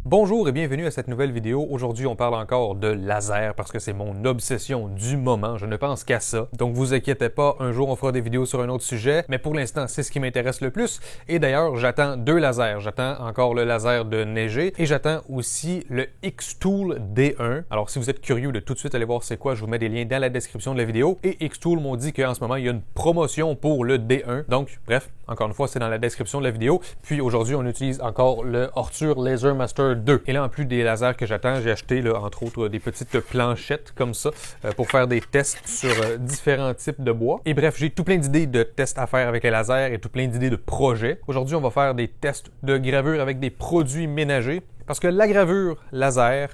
Bonjour et bienvenue à cette nouvelle vidéo. Aujourd'hui, on parle encore de laser parce que c'est mon obsession du moment. Je ne pense qu'à ça. Donc, vous inquiétez pas, un jour on fera des vidéos sur un autre sujet, mais pour l'instant, c'est ce qui m'intéresse le plus. Et d'ailleurs, j'attends deux lasers. J'attends encore le laser de neiger et j'attends aussi le Xtool D1. Alors, si vous êtes curieux de tout de suite aller voir c'est quoi, je vous mets des liens dans la description de la vidéo. Et Xtool m'ont dit qu'en ce moment, il y a une promotion pour le D1. Donc, bref, encore une fois, c'est dans la description de la vidéo. Puis aujourd'hui, on utilise encore le Ortur Laser Master 2. Et là, en plus des lasers que j'attends, j'ai acheté, là, entre autres, des petites planchettes comme ça pour faire des tests sur différents types de bois. Et bref, j'ai tout plein d'idées de tests à faire avec les lasers et tout plein d'idées de projets. Aujourd'hui, on va faire des tests de gravure avec des produits ménagers. Parce que la gravure laser,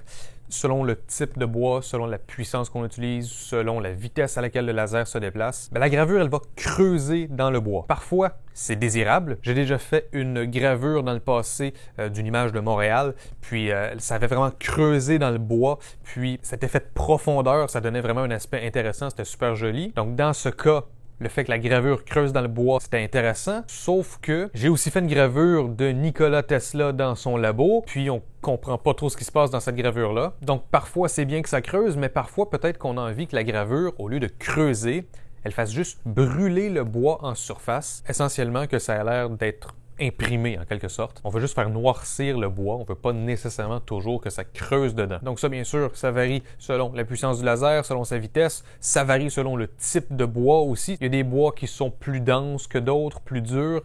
selon le type de bois, selon la puissance qu'on utilise, selon la vitesse à laquelle le laser se déplace, la gravure, elle va creuser dans le bois. Parfois, c'est désirable. J'ai déjà fait une gravure dans le passé d'une image de Montréal, puis ça avait vraiment creusé dans le bois, puis cet effet de profondeur, ça donnait vraiment un aspect intéressant, c'était super joli. Donc dans ce cas, le fait que la gravure creuse dans le bois, c'était intéressant. Sauf que j'ai aussi fait une gravure de Nikola Tesla dans son labo, puis on comprend pas trop ce qui se passe dans cette gravure-là. Donc parfois c'est bien que ça creuse, mais parfois peut-être qu'on a envie que la gravure, au lieu de creuser, elle fasse juste brûler le bois en surface. Essentiellement que ça a l'air d'être imprimé en quelque sorte. On veut juste faire noircir le bois, on veut pas nécessairement toujours que ça creuse dedans. Donc ça bien sûr, ça varie selon la puissance du laser, selon sa vitesse, ça varie selon le type de bois aussi. Il y a des bois qui sont plus denses que d'autres, plus durs,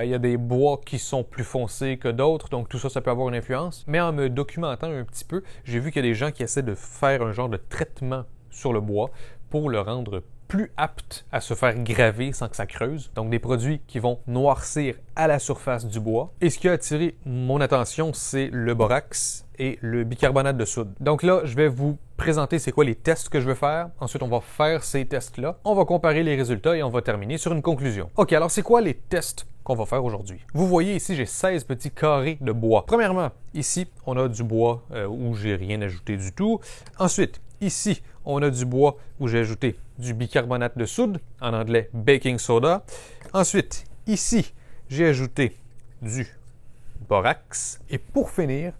il y a des bois qui sont plus foncés que d'autres, donc tout ça, ça peut avoir une influence. Mais en me documentant un petit peu, j'ai vu qu'il y a des gens qui essaient de faire un genre de traitement sur le bois pour le rendre plus apte à se faire graver sans que ça creuse. Donc des produits qui vont noircir à la surface du bois. Et ce qui a attiré mon attention, c'est le borax et le bicarbonate de soude. Donc là, je vais vous présenter c'est quoi les tests que je veux faire. Ensuite, on va faire ces tests-là. On va comparer les résultats et on va terminer sur une conclusion. OK, alors c'est quoi les tests qu'on va faire aujourd'hui? Vous voyez ici, j'ai 16 petits carrés de bois. Premièrement, ici, on a du bois où j'ai rien ajouté du tout. Ensuite, ici, on a du bois où j'ai ajouté du bicarbonate de soude, en anglais baking soda. Ensuite, ici, j'ai ajouté du borax. Et pour finir,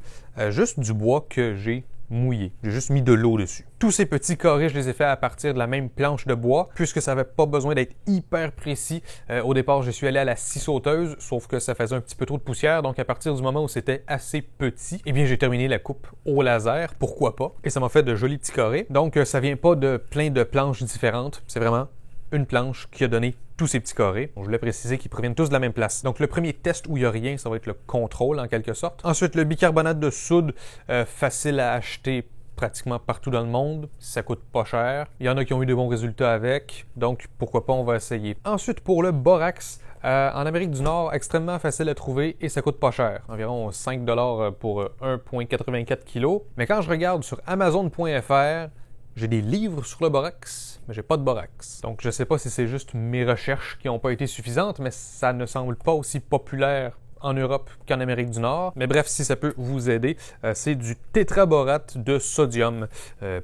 juste du bois que j'ai mouillé. J'ai juste mis de l'eau dessus. Tous ces petits carrés, je les ai faits à partir de la même planche de bois, puisque ça n'avait pas besoin d'être hyper précis. Au départ, je suis allé à la scie sauteuse, sauf que ça faisait un petit peu trop de poussière, donc à partir du moment où c'était assez petit, eh bien j'ai terminé la coupe au laser, pourquoi pas, et ça m'a fait de jolis petits carrés. Donc ça vient pas de plein de planches différentes, c'est vraiment une planche qui a donné tous ces petits carrés. Bon, je voulais préciser qu'ils proviennent tous de la même place. Donc le premier test où il n'y a rien, ça va être le contrôle en quelque sorte. Ensuite, le bicarbonate de soude, facile à acheter pratiquement partout dans le monde. Ça coûte pas cher. Il y en a qui ont eu de bons résultats avec, donc pourquoi pas, on va essayer. Ensuite, pour le borax, en Amérique du Nord, extrêmement facile à trouver et ça coûte pas cher. Environ 5 $ pour 1,84 kg. Mais quand je regarde sur Amazon.fr, j'ai des livres sur le borax, mais j'ai pas de borax. Donc je sais pas si c'est juste mes recherches qui n'ont pas été suffisantes, mais ça ne semble pas aussi populaire en Europe qu'en Amérique du Nord. Mais bref, si ça peut vous aider, c'est du tétraborate de sodium.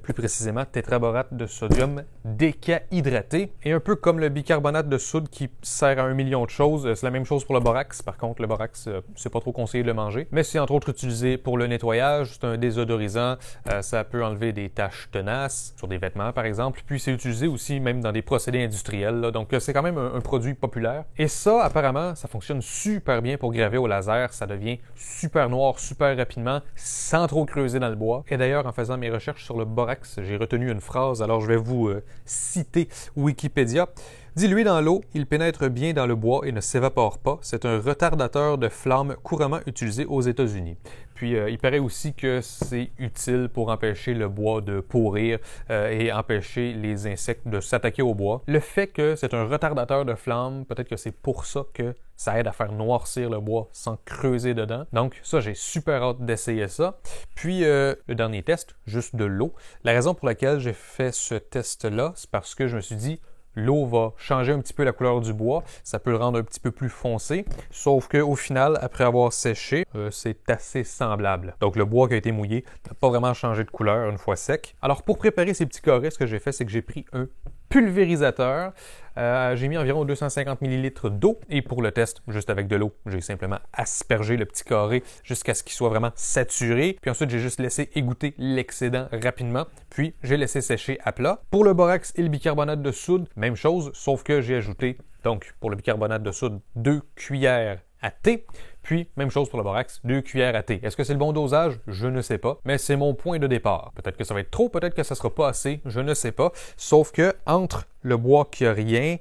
Plus précisément, tétraborate de sodium décahydraté. Et un peu comme le bicarbonate de soude qui sert à 1 million de choses, c'est la même chose pour le borax. Par contre, le borax, c'est pas trop conseillé de le manger. Mais c'est entre autres utilisé pour le nettoyage. C'est un désodorisant. Ça peut enlever des taches tenaces sur des vêtements, par exemple. Puis c'est utilisé aussi même dans des procédés industriels. Là. Donc c'est quand même un produit populaire. Et ça, apparemment, ça fonctionne super bien pour graver au laser, ça devient super noir super rapidement, sans trop creuser dans le bois. Et d'ailleurs, en faisant mes recherches sur le borax, j'ai retenu une phrase, alors je vais vous citer Wikipédia. Dilué dans l'eau, il pénètre bien dans le bois et ne s'évapore pas. C'est un retardateur de flamme couramment utilisé aux États-Unis. Puis, il paraît aussi que c'est utile pour empêcher le bois de pourrir et empêcher les insectes de s'attaquer au bois. Le fait que c'est un retardateur de flamme, peut-être que c'est pour ça que ça aide à faire noircir le bois sans creuser dedans. Donc ça, j'ai super hâte d'essayer ça. Puis le dernier test, juste de l'eau. La raison pour laquelle j'ai fait ce test-là, c'est parce que je me suis dit, l'eau va changer un petit peu la couleur du bois, ça peut le rendre un petit peu plus foncé, sauf qu'au final, après avoir séché, c'est assez semblable. Donc le bois qui a été mouillé n'a pas vraiment changé de couleur une fois sec. Alors pour préparer ces petits carrés, ce que j'ai fait, c'est que j'ai pris un pulvérisateur. J'ai mis environ 250 ml d'eau et pour le test, juste avec de l'eau, j'ai simplement aspergé le petit carré jusqu'à ce qu'il soit vraiment saturé. Puis ensuite, j'ai juste laissé égoutter l'excédent rapidement. Puis, j'ai laissé sécher à plat. Pour le borax et le bicarbonate de soude, même chose, sauf que j'ai ajouté, donc pour le bicarbonate de soude, 2 cuillères à thé. Puis, même chose pour le borax, 2 cuillères à thé. Est-ce que c'est le bon dosage? Je ne sais pas, mais c'est mon point de départ. Peut-être que ça va être trop, peut-être que ça sera pas assez, je ne sais pas. Sauf que entre le bois qui a rien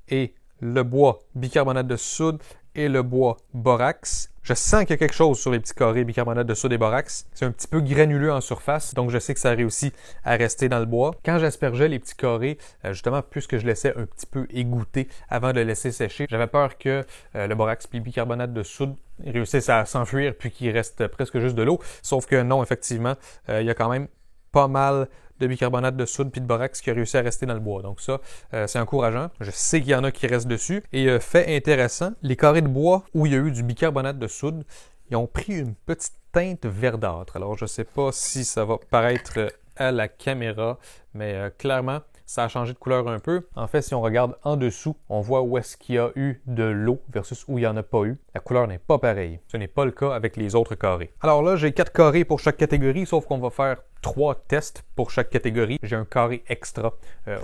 et le bois bicarbonate de soude et le bois borax, je sens qu'il y a quelque chose sur les petits carrés bicarbonate de soude et borax. C'est un petit peu granuleux en surface, donc je sais que ça réussit à rester dans le bois. Quand j'aspergeais les petits carrés, justement, puisque je laissais un petit peu égoutter avant de le laisser sécher, j'avais peur que le borax et le bicarbonate de soude réussissent à s'enfuir puis qu'il reste presque juste de l'eau. Sauf que non, effectivement, il y a quand même pas mal de bicarbonate de soude puis de borax qui a réussi à rester dans le bois. Donc ça, c'est encourageant. Je sais qu'il y en a qui restent dessus. Et fait intéressant, les carrés de bois où il y a eu du bicarbonate de soude, ils ont pris une petite teinte verdâtre. Alors je ne sais pas si ça va paraître à la caméra, mais clairement, ça a changé de couleur un peu. En fait, si on regarde en dessous, on voit où est-ce qu'il y a eu de l'eau versus où il n'y en a pas eu. La couleur n'est pas pareille. Ce n'est pas le cas avec les autres carrés. Alors là, j'ai 4 carrés pour chaque catégorie, sauf qu'on va faire 3 tests pour chaque catégorie. J'ai un carré extra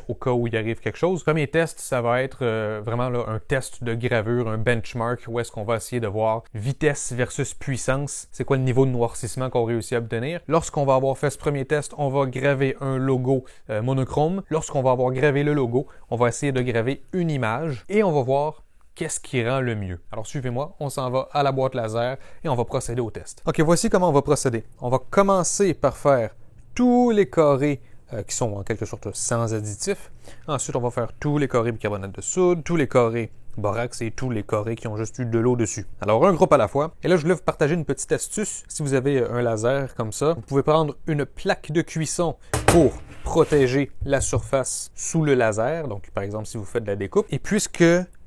au cas où il arrive quelque chose. Le premier test, ça va être vraiment là, un test de gravure, un benchmark, où est-ce qu'on va essayer de voir vitesse versus puissance. C'est quoi le niveau de noircissement qu'on réussit à obtenir. Lorsqu'on va avoir fait ce premier test, on va graver un logo monochrome. Lorsqu'on va avoir gravé le logo, on va essayer de graver une image et on va voir qu'est-ce qui rend le mieux. Alors suivez-moi, on s'en va à la boîte laser et on va procéder au test. OK, voici comment on va procéder. On va commencer par faire tous les carrés qui sont en quelque sorte sans additifs. Ensuite, on va faire tous les carrés bicarbonate de soude, tous les carrés borax et tous les carrés qui ont juste eu de l'eau dessus. Alors, un groupe à la fois. Et là, je voulais vous partager une petite astuce. Si vous avez un laser comme ça, vous pouvez prendre une plaque de cuisson pour protéger la surface sous le laser. Donc, par exemple, si vous faites de la découpe. Et puisque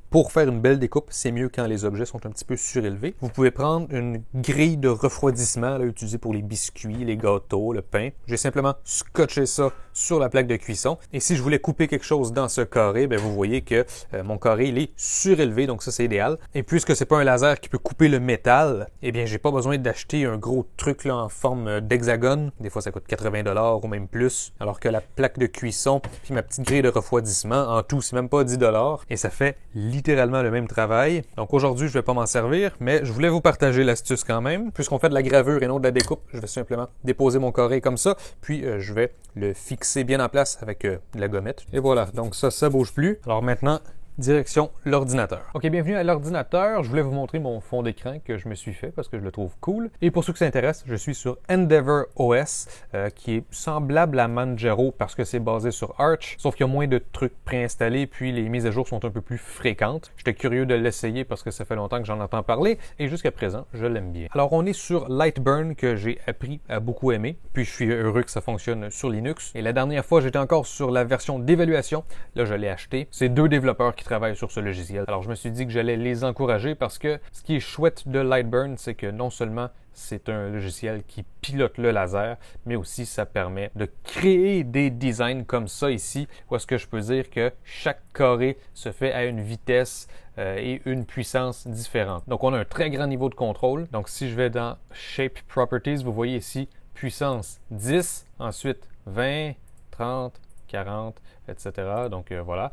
pour faire une belle découpe, c'est mieux quand les objets sont un petit peu surélevés. Vous pouvez prendre une grille de refroidissement là, utilisée pour les biscuits, les gâteaux, le pain. J'ai simplement scotché ça sur la plaque de cuisson. Et si je voulais couper quelque chose dans ce carré, bien, vous voyez que mon carré il est surélevé, donc ça c'est idéal. Et puisque c'est pas un laser qui peut couper le métal, eh bien j'ai pas besoin d'acheter un gros truc là, en forme d'hexagone. Des fois ça coûte 80$ ou même plus. Alors que la plaque de cuisson puis ma petite grille de refroidissement, en tout c'est même pas 10$. Et ça fait littéralement le même travail. Donc aujourd'hui, je vais pas m'en servir, mais je voulais vous partager l'astuce quand même. Puisqu'on fait de la gravure et non de la découpe, je vais simplement déposer mon carré comme ça, puis je vais le fixer bien en place avec de la gommette. Et voilà, donc ça bouge plus. Alors maintenant, direction l'ordinateur. OK, bienvenue à l'ordinateur. Je voulais vous montrer mon fond d'écran que je me suis fait parce que je le trouve cool. Et pour ceux qui s'intéressent, je suis sur Endeavour OS, qui est semblable à Manjaro parce que c'est basé sur Arch, sauf qu'il y a moins de trucs préinstallés, puis les mises à jour sont un peu plus fréquentes. J'étais curieux de l'essayer parce que ça fait longtemps que j'en entends parler et jusqu'à présent, je l'aime bien. Alors, on est sur Lightburn que j'ai appris à beaucoup aimer, puis je suis heureux que ça fonctionne sur Linux. Et la dernière fois, j'étais encore sur la version d'évaluation. Là, je l'ai acheté. C'est 2 développeurs qui travaillent sur ce logiciel. Alors, je me suis dit que j'allais les encourager parce que ce qui est chouette de Lightburn, c'est que non seulement c'est un logiciel qui pilote le laser, mais aussi ça permet de créer des designs comme ça ici, où est-ce que je peux dire que chaque carré se fait à une vitesse et une puissance différente. Donc, on a un très grand niveau de contrôle. Donc, si je vais dans Shape Properties, vous voyez ici puissance 10, ensuite 20, 30, 40, etc. Donc, voilà.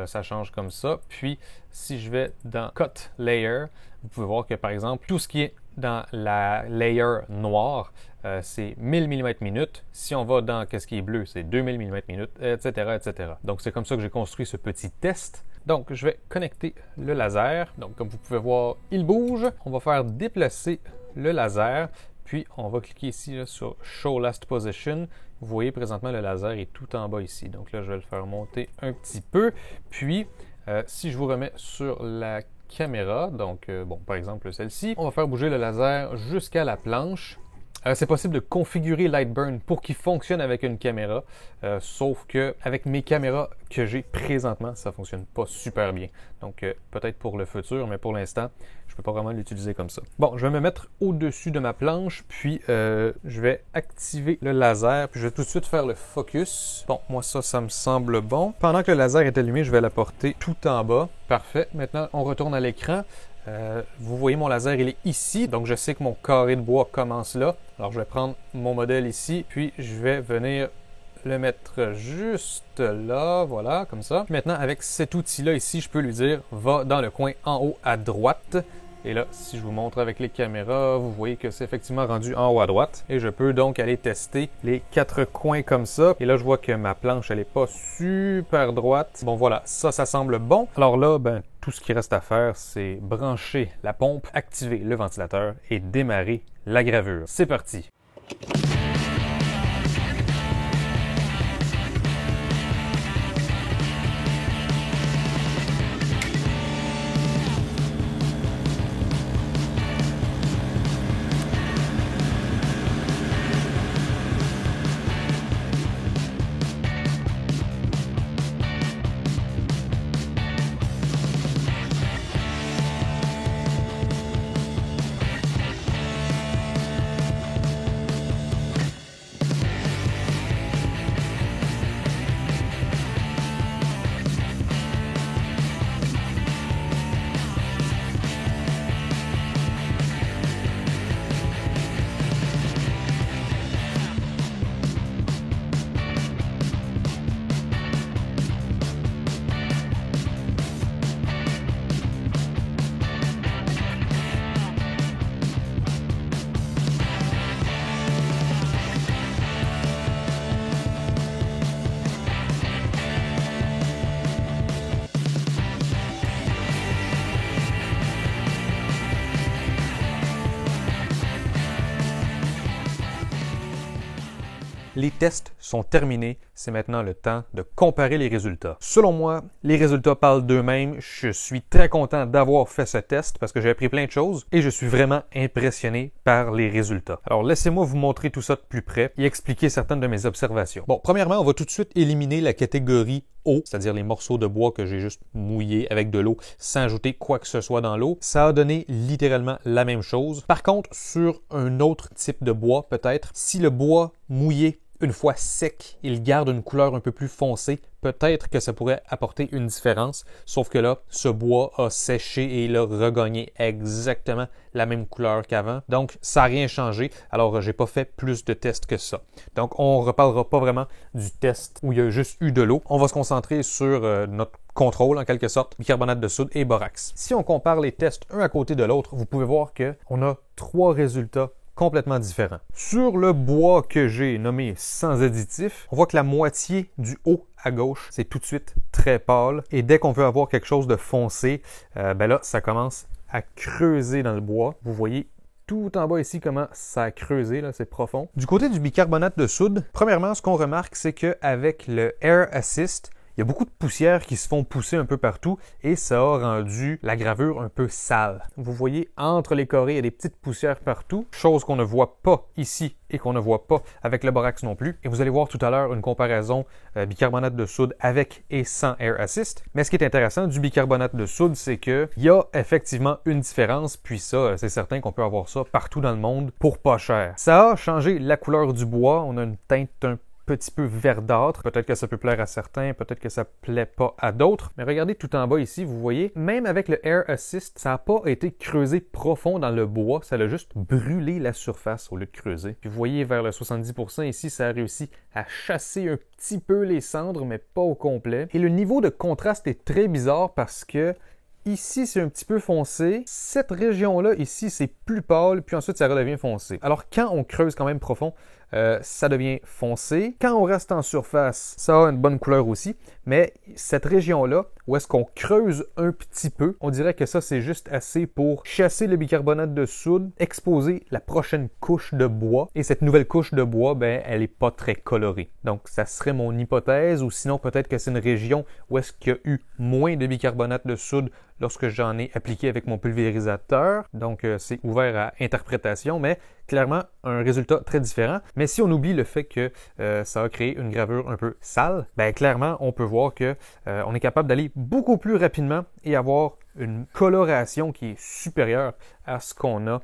Ça change comme ça. Puis, si je vais dans Cut Layer, vous pouvez voir que, par exemple, tout ce qui est dans la layer noire, c'est 1000 mm/min. Si on va dans ce qui est bleu, c'est 2000 mm/min, etc., etc. Donc, c'est comme ça que j'ai construit ce petit test. Donc, je vais connecter le laser. Donc, comme vous pouvez voir, il bouge. On va faire déplacer le laser. Puis, on va cliquer ici là, sur Show Last Position. Vous voyez, présentement, le laser est tout en bas ici. Donc là, je vais le faire monter un petit peu. Puis, si je vous remets sur la caméra, donc, bon, par exemple, celle-ci, on va faire bouger le laser jusqu'à la planche. C'est possible de configurer Lightburn pour qu'il fonctionne avec une caméra, sauf que avec mes caméras que j'ai présentement, ça ne fonctionne pas super bien. Donc peut-être pour le futur, mais pour l'instant, je ne peux pas vraiment l'utiliser comme ça. Bon, je vais me mettre au-dessus de ma planche, puis je vais activer le laser, puis je vais tout de suite faire le focus. Bon, moi ça me semble bon. Pendant que le laser est allumé, je vais l'apporter tout en bas. Parfait. Maintenant, on retourne à l'écran. Vous voyez mon laser, il est ici, donc je sais que mon carré de bois commence là. Alors je vais prendre mon modèle ici, puis je vais venir le mettre juste là, voilà, comme ça. Puis maintenant, avec cet outil-là ici, je peux lui dire « va dans le coin en haut à droite ». Et là, si je vous montre avec les caméras, vous voyez que c'est effectivement rendu en haut à droite. Et je peux donc aller tester les 4 coins comme ça. Et là, je vois que ma planche, elle n'est pas super droite. Bon, voilà, ça semble bon. Alors là, tout ce qui reste à faire, c'est brancher la pompe, activer le ventilateur et démarrer la gravure. C'est parti! Les tests sont terminés, c'est maintenant le temps de comparer les résultats. Selon moi, les résultats parlent d'eux-mêmes. Je suis très content d'avoir fait ce test parce que j'ai appris plein de choses et je suis vraiment impressionné par les résultats. Alors laissez-moi vous montrer tout ça de plus près et expliquer certaines de mes observations. Bon, premièrement, on va tout de suite éliminer la catégorie eau, c'est-à-dire les morceaux de bois que j'ai juste mouillés avec de l'eau sans ajouter quoi que ce soit dans l'eau. Ça a donné littéralement la même chose. Par contre, sur un autre type de bois, peut-être, si le bois mouillé une fois sec, il garde une couleur un peu plus foncée. Peut-être que ça pourrait apporter une différence, sauf que là, ce bois a séché et il a regagné exactement la même couleur qu'avant. Donc, ça n'a rien changé. Alors, j'ai pas fait plus de tests que ça. Donc, on ne reparlera pas vraiment du test où il y a juste eu de l'eau. On va se concentrer sur notre contrôle, en quelque sorte, bicarbonate de soude et borax. Si on compare les tests un à côté de l'autre, vous pouvez voir qu'on a 3 résultats complètement différent. Sur le bois que j'ai nommé sans additif, on voit que la moitié du haut à gauche, c'est tout de suite très pâle. Et dès qu'on veut avoir quelque chose de foncé, là, ça commence à creuser dans le bois. Vous voyez tout en bas ici comment ça a creusé, là, c'est profond. Du côté du bicarbonate de soude, premièrement, ce qu'on remarque, c'est qu'avec le Air Assist, il y a beaucoup de poussières qui se font pousser un peu partout et ça a rendu la gravure un peu sale. Vous voyez, entre les carrés, il y a des petites poussières partout, chose qu'on ne voit pas ici et qu'on ne voit pas avec le borax non plus. Et vous allez voir tout à l'heure une comparaison bicarbonate de soude avec et sans Air Assist. Mais ce qui est intéressant du bicarbonate de soude, c'est qu'il y a effectivement une différence, puis ça, c'est certain qu'on peut avoir ça partout dans le monde pour pas cher. Ça a changé la couleur du bois, on a une teinte un petit peu verdâtre. Peut-être que ça peut plaire à certains, peut-être que ça plaît pas à d'autres. Mais regardez tout en bas ici, vous voyez, même avec le Air Assist, ça n'a pas été creusé profond dans le bois, ça a juste brûlé la surface au lieu de creuser. Puis vous voyez, vers le 70% ici, ça a réussi à chasser un petit peu les cendres, mais pas au complet. Et le niveau de contraste est très bizarre parce que ici, c'est un petit peu foncé. Cette région-là, ici, c'est plus pâle, puis ensuite, ça redevient foncé. Alors, quand on creuse quand même profond, ça devient foncé. Quand on reste en surface, ça a une bonne couleur aussi, mais cette région-là, où est-ce qu'on creuse un petit peu, on dirait que ça, c'est juste assez pour chasser le bicarbonate de soude, exposer la prochaine couche de bois, et cette nouvelle couche de bois, elle n'est pas très colorée. Donc, ça serait mon hypothèse, ou sinon, peut-être que c'est une région où est-ce qu'il y a eu moins de bicarbonate de soude lorsque j'en ai appliqué avec mon pulvérisateur. Donc, c'est ouvert à interprétation, mais clairement, un résultat très différent. Mais si on oublie le fait que ça a créé une gravure un peu sale, bien clairement, on peut voir que on est capable d'aller beaucoup plus rapidement et avoir une coloration qui est supérieure à ce qu'on a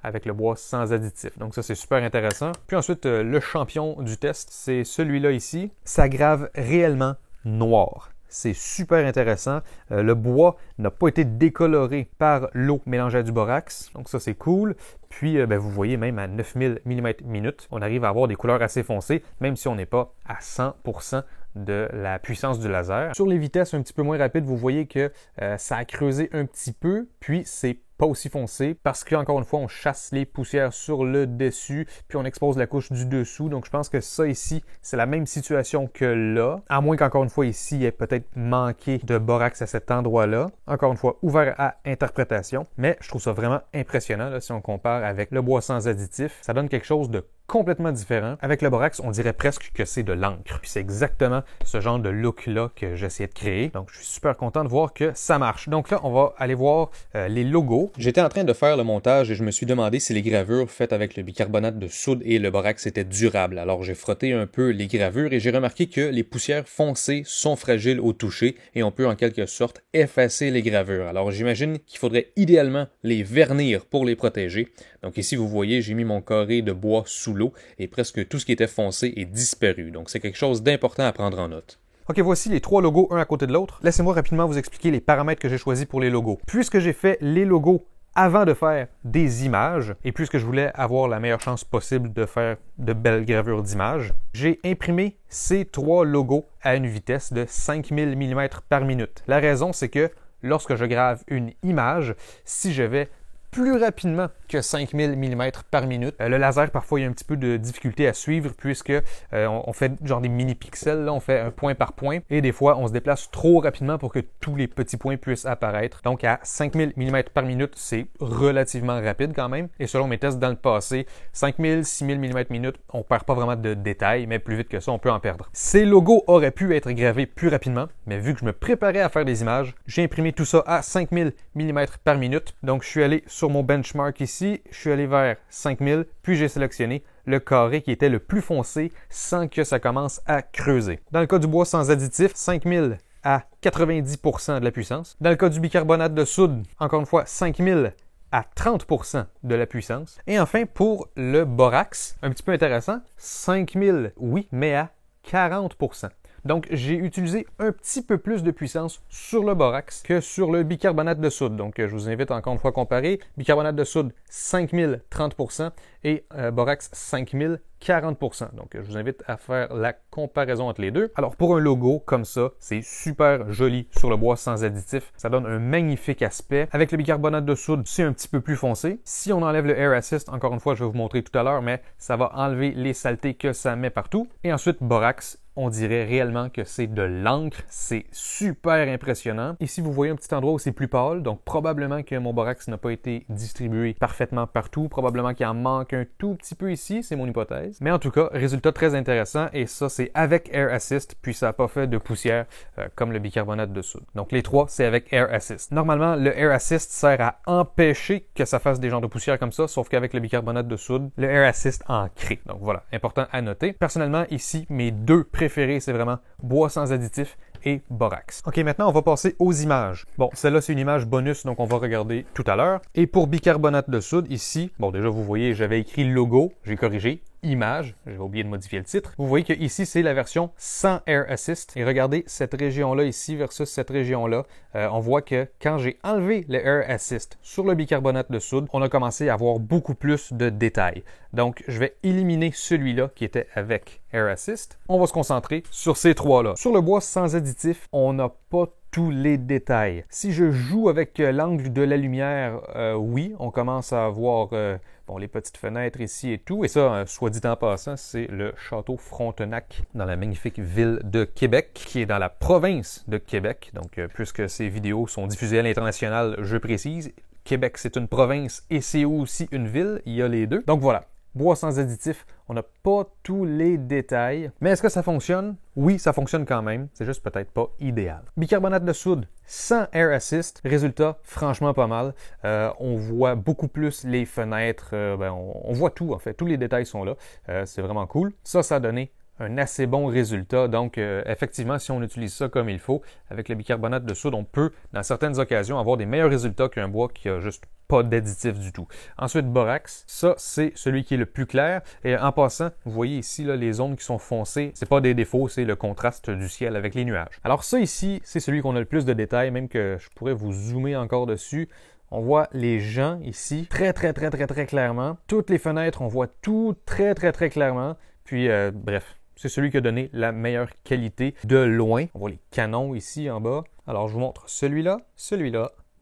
avec le bois sans additif. Donc ça, c'est super intéressant. Puis ensuite, le champion du test, c'est celui-là ici. Ça grave réellement noir. C'est super intéressant. Le bois n'a pas été décoloré par l'eau mélangée à du borax. Donc ça, c'est cool. Puis, vous voyez, même à 9000 mm/min, on arrive à avoir des couleurs assez foncées, même si on n'est pas à 100% de la puissance du laser. Sur les vitesses un petit peu moins rapides, vous voyez que ça a creusé un petit peu, puis c'est pas aussi foncé parce qu'encore une fois, on chasse les poussières sur le dessus, puis on expose la couche du dessous. Donc, je pense que ça ici, c'est la même situation que là, à moins qu'encore une fois ici, il y ait peut-être manqué de borax à cet endroit-là. Encore une fois, ouvert à interprétation, mais je trouve ça vraiment impressionnant là, si on compare avec le bois sans additif. Ça donne quelque chose de complètement différent. Avec le borax, on dirait presque que c'est de l'encre. Puis c'est exactement ce genre de look-là que j'essayais de créer. Donc, je suis super content de voir que ça marche. Donc là, on va aller voir les logos. J'étais en train de faire le montage et je me suis demandé si les gravures faites avec le bicarbonate de soude et le borax étaient durables. Alors, j'ai frotté un peu les gravures et j'ai remarqué que les poussières foncées sont fragiles au toucher et on peut en quelque sorte effacer les gravures. Alors, j'imagine qu'il faudrait idéalement les vernir pour les protéger. Donc ici, vous voyez, j'ai mis mon carré de bois sous l'eau et presque tout ce qui était foncé est disparu. Donc c'est quelque chose d'important à prendre en note. OK, voici les trois logos un à côté de l'autre. Laissez-moi rapidement vous expliquer les paramètres que j'ai choisis pour les logos. Puisque j'ai fait les logos avant de faire des images, et puisque je voulais avoir la meilleure chance possible de faire de belles gravures d'images, j'ai imprimé ces trois logos à une vitesse de 5000 mm/min. La raison, c'est que lorsque je grave une image, si je vais plus rapidement que 5000 mm/min. Le laser, parfois, il y a un petit peu de difficulté à suivre puisque on fait genre des mini-pixels, là, on fait un point par point et des fois, on se déplace trop rapidement pour que tous les petits points puissent apparaître. Donc, à 5000 mm/min, c'est relativement rapide quand même. Et selon mes tests dans le passé, 5000, 6000 mm/min, on perd pas vraiment de détails, mais plus vite que ça, on peut en perdre. Ces logos auraient pu être gravés plus rapidement, mais vu que je me préparais à faire des images, j'ai imprimé tout ça à 5000 mm/min. Donc, je suis allé sur mon benchmark ici, je suis allé vers 5000, puis j'ai sélectionné le carré qui était le plus foncé sans que ça commence à creuser. Dans le cas du bois sans additif, 5000 à 90% de la puissance. Dans le cas du bicarbonate de soude, encore une fois, 5000 à 30% de la puissance. Et enfin, pour le borax, un petit peu intéressant, 5000, oui, mais à 40%. Donc, j'ai utilisé un petit peu plus de puissance sur le borax que sur le bicarbonate de soude. Donc, je vous invite encore une fois à comparer. Bicarbonate de soude, 5000, 30% et borax, 5000, 40%. Donc, je vous invite à faire la comparaison entre les deux. Alors, pour un logo comme ça, c'est super joli sur le bois sans additif. Ça donne un magnifique aspect. Avec le bicarbonate de soude, c'est un petit peu plus foncé. Si on enlève le Air Assist, encore une fois, je vais vous montrer tout à l'heure, mais ça va enlever les saletés que ça met partout. Et ensuite, borax, on dirait réellement que c'est de l'encre. C'est super impressionnant. Ici, vous voyez un petit endroit où c'est plus pâle, donc probablement que mon borax n'a pas été distribué parfaitement partout. Probablement qu'il en manque un tout petit peu ici, c'est mon hypothèse. Mais en tout cas, résultat très intéressant et ça, c'est avec Air Assist, puis ça n'a pas fait de poussière comme le bicarbonate de soude. Donc les trois, c'est avec Air Assist. Normalement, le Air Assist sert à empêcher que ça fasse des genres de poussière comme ça, sauf qu'avec le bicarbonate de soude, le Air Assist en crée. Donc voilà, important à noter. Personnellement, ici, mes deux préférés, c'est vraiment bois sans additif et borax. OK, maintenant, on va passer aux images. Bon, celle-là, c'est une image bonus, donc on va regarder tout à l'heure. Et pour bicarbonate de soude, ici, bon, déjà, vous voyez, j'avais écrit logo, j'ai corrigé, image, j'avais oublié de modifier le titre. Vous voyez que ici, c'est la version sans Air Assist. Et regardez cette région-là ici versus cette région-là. On voit que quand j'ai enlevé le Air Assist sur le bicarbonate de soude, on a commencé à avoir beaucoup plus de détails. Donc, je vais éliminer celui-là qui était avec Air Assist. On va se concentrer sur ces trois-là. Sur le bois sans additif, on n'a pas tous les détails. Si je joue avec l'angle de la lumière, oui, on commence à voir bon, les petites fenêtres ici et tout. Et ça, soit dit en passant, c'est le château Frontenac dans la magnifique ville de Québec, qui est dans la province de Québec. Donc, puisque ces vidéos sont diffusées à l'international, je précise, Québec, c'est une province et c'est aussi une ville. Il y a les deux. Donc voilà. bois sans additif. On n'a pas tous les détails. Mais est-ce que ça fonctionne? Oui, ça fonctionne quand même. C'est juste peut-être pas idéal. Bicarbonate de soude sans Air Assist. Résultat, franchement pas mal. On voit beaucoup plus les fenêtres. On voit tout en fait. Tous les détails sont là. C'est vraiment cool. Ça a donné un assez bon résultat. Donc, effectivement, si on utilise ça comme il faut, avec le bicarbonate de soude, on peut, dans certaines occasions, avoir des meilleurs résultats qu'un bois qui a juste pas d'additif du tout. Ensuite, borax, ça, c'est celui qui est le plus clair. Et en passant, vous voyez ici là, les zones qui sont foncées, c'est pas des défauts, c'est le contraste du ciel avec les nuages. Alors ça ici, c'est celui qu'on a le plus de détails, même que je pourrais vous zoomer encore dessus. On voit les gens ici très clairement. Toutes les fenêtres, on voit tout très clairement. Puis, bref, c'est celui qui a donné la meilleure qualité de loin. On voit les canons ici en bas. Alors, je vous montre celui-là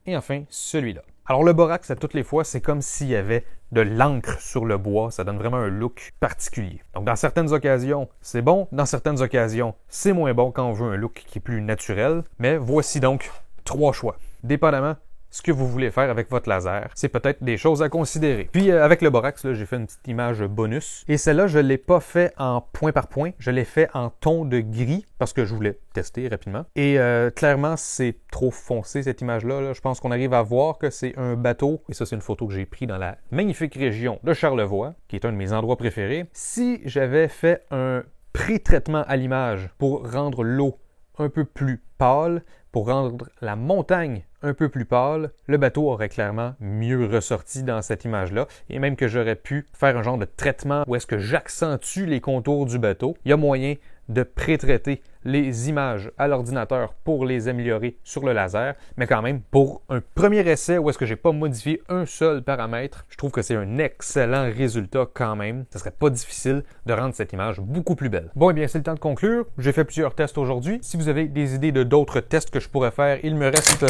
et enfin celui-là. Alors, le borax, à toutes les fois, c'est comme s'il y avait de l'encre sur le bois. Ça donne vraiment un look particulier. Donc, dans certaines occasions, c'est bon. Dans certaines occasions, c'est moins bon quand on veut un look qui est plus naturel. Mais voici donc 3 choix. Dépendamment ce que vous voulez faire avec votre laser. C'est peut-être des choses à considérer. Puis avec le borax, là, j'ai fait une petite image bonus. Et celle-là, je ne l'ai pas fait en point par point. Je l'ai fait en ton de gris parce que je voulais tester rapidement. Et clairement, c'est trop foncé cette image-là. Là. Je pense qu'on arrive à voir que c'est un bateau. Et ça, c'est une photo que j'ai prise dans la magnifique région de Charlevoix, qui est un de mes endroits préférés. Si j'avais fait un pré-traitement à l'image pour rendre l'eau un peu plus pâle, pour rendre la montagne un peu plus pâle, le bateau aurait clairement mieux ressorti dans cette image-là. Et même que j'aurais pu faire un genre de traitement où est-ce que j'accentue les contours du bateau. Il y a moyen de pré-traiter les images à l'ordinateur pour les améliorer sur le laser, mais quand même, pour un premier essai où est-ce que j'ai pas modifié un seul paramètre, je trouve que c'est un excellent résultat quand même. Ce serait pas difficile de rendre cette image beaucoup plus belle. Bon, et bien, c'est le temps de conclure. J'ai fait plusieurs tests aujourd'hui. Si vous avez des idées de d'autres tests que je pourrais faire, il me reste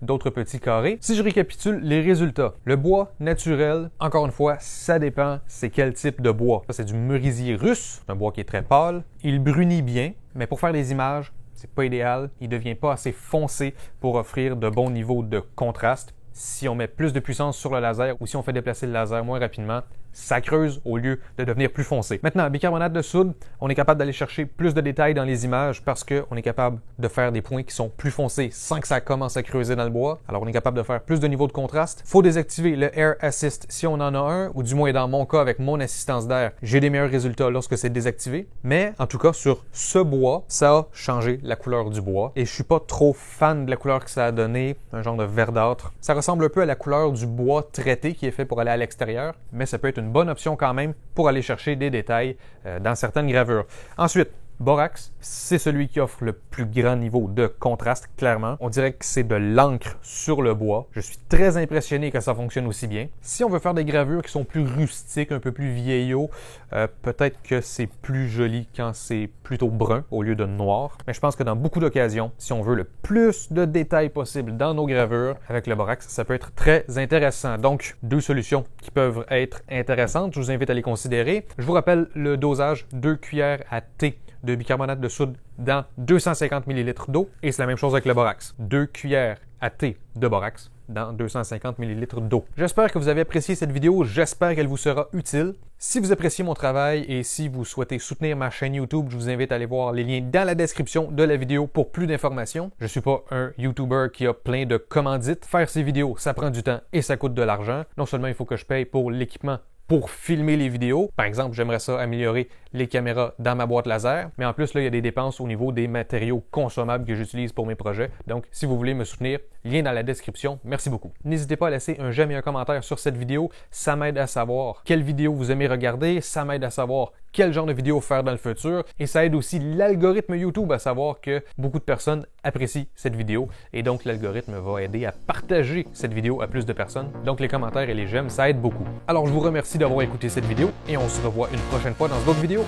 d'autres petits carrés. Si je récapitule les résultats, le bois naturel, encore une fois, ça dépend c'est quel type de bois. Ça, c'est du merisier russe, un bois qui est très pâle. Il brunit bien, mais pour faire les images, c'est pas idéal. Il devient pas assez foncé pour offrir de bons niveaux de contraste. Si on met plus de puissance sur le laser ou si on fait déplacer le laser moins rapidement, ça creuse au lieu de devenir plus foncé. Maintenant, bicarbonate de soude, on est capable d'aller chercher plus de détails dans les images parce qu'on est capable de faire des points qui sont plus foncés sans que ça commence à creuser dans le bois. Alors, on est capable de faire plus de niveaux de contraste. Il faut désactiver le Air Assist si on en a un, ou du moins dans mon cas avec mon assistance d'air, j'ai des meilleurs résultats lorsque c'est désactivé. Mais en tout cas, sur ce bois, ça a changé la couleur du bois. Et je suis pas trop fan de la couleur que ça a donné, un genre de verdâtre. Ça ressemble un peu à la couleur du bois traité qui est fait pour aller à l'extérieur, mais ça peut être une bonne option quand même pour aller chercher des détails dans certaines gravures. Ensuite, borax, c'est celui qui offre le plus grand niveau de contraste, clairement. On dirait que c'est de l'encre sur le bois. Je suis très impressionné que ça fonctionne aussi bien. Si on veut faire des gravures qui sont plus rustiques, un peu plus vieillots, peut-être que c'est plus joli quand c'est plutôt brun au lieu de noir. Mais je pense que dans beaucoup d'occasions, si on veut le plus de détails possible dans nos gravures, avec le borax, ça peut être très intéressant. Donc, 2 solutions qui peuvent être intéressantes. Je vous invite à les considérer. Je vous rappelle le dosage 2 cuillères à thé de bicarbonate de soude dans 250 ml d'eau. Et c'est la même chose avec le borax. 2 cuillères à thé de borax dans 250 ml d'eau. J'espère que vous avez apprécié cette vidéo. J'espère qu'elle vous sera utile. Si vous appréciez mon travail et si vous souhaitez soutenir ma chaîne YouTube, je vous invite à aller voir les liens dans la description de la vidéo pour plus d'informations. Je ne suis pas un YouTuber qui a plein de commandites. Faire ces vidéos, ça prend du temps et ça coûte de l'argent. Non seulement il faut que je paye pour l'équipement pour filmer les vidéos. Par exemple, j'aimerais ça améliorer les caméras dans ma boîte laser, mais en plus, là, il y a des dépenses au niveau des matériaux consommables que j'utilise pour mes projets. Donc, si vous voulez me soutenir, lien dans la description. Merci beaucoup. N'hésitez pas à laisser un j'aime et un commentaire sur cette vidéo. Ça m'aide à savoir quelle vidéo vous aimez regarder. Ça m'aide à savoir quel genre de vidéo faire dans le futur. Et ça aide aussi l'algorithme YouTube à savoir que beaucoup de personnes apprécient cette vidéo. Et donc, l'algorithme va aider à partager cette vidéo à plus de personnes. Donc, les commentaires et les j'aime, ça aide beaucoup. Alors, je vous remercie d'avoir écouté cette vidéo et on se revoit une prochaine fois dans d'autres vidéos.